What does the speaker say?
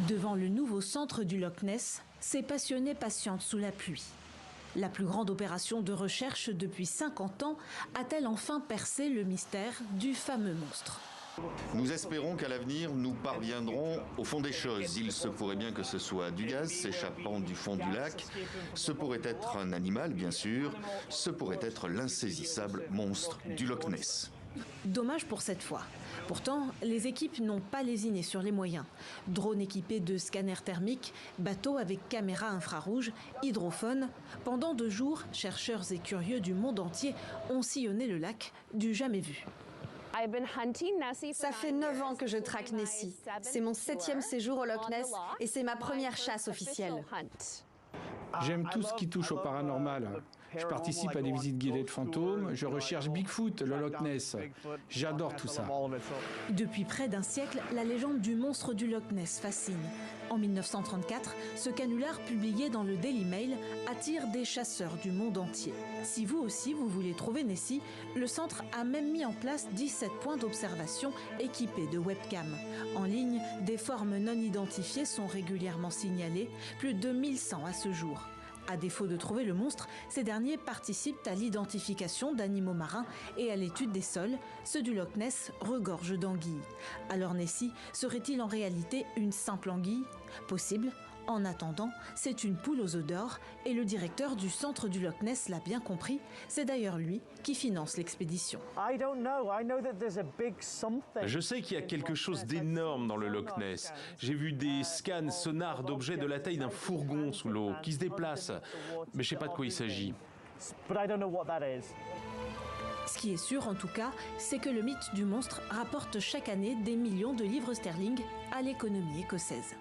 Devant le nouveau centre du Loch Ness, ces passionnés patientent sous la pluie. La plus grande opération de recherche depuis 50 ans a-t-elle enfin percé le mystère du fameux monstre? Nous espérons qu'à l'avenir, nous parviendrons au fond des choses. Il se pourrait bien que ce soit du gaz s'échappant du fond du lac. Ce pourrait être un animal, bien sûr. Ce pourrait être l'insaisissable monstre du Loch Ness. Dommage pour cette fois. Pourtant, les équipes n'ont pas lésiné sur les moyens. Drones équipés de scanners thermiques, bateaux avec caméras infrarouges, hydrophones. Pendant 2 jours, chercheurs et curieux du monde entier ont sillonné le lac du jamais vu. Ça fait 9 ans que je traque Nessie. C'est mon 7e séjour au Loch Ness et c'est ma première chasse officielle. J'aime tout ce qui touche au paranormal. Je participe à des visites guidées de fantômes, je recherche Bigfoot, le Loch Ness. J'adore tout ça. Depuis près d'un siècle, la légende du monstre du Loch Ness fascine. En 1934, ce canular publié dans le Daily Mail attire des chasseurs du monde entier. Si vous aussi vous voulez trouver Nessie, le centre a même mis en place 17 points d'observation équipés de webcams. En ligne, des formes non identifiées sont régulièrement signalées, plus de 1100 à ce jour. À défaut de trouver le monstre, ces derniers participent à l'identification d'animaux marins et à l'étude des sols. Ceux du Loch Ness regorgent d'anguilles. Alors Nessie serait-il en réalité une simple anguille? Possible. En attendant, c'est une poule aux œufs d'or et le directeur du centre du Loch Ness l'a bien compris. C'est d'ailleurs lui qui finance l'expédition. Je sais qu'il y a quelque chose d'énorme dans le Loch Ness. J'ai vu des scans sonars d'objets de la taille d'un fourgon sous l'eau qui se déplacent, mais je ne sais pas de quoi il s'agit. Ce qui est sûr en tout cas, c'est que le mythe du monstre rapporte chaque année des millions de livres sterling à l'économie écossaise.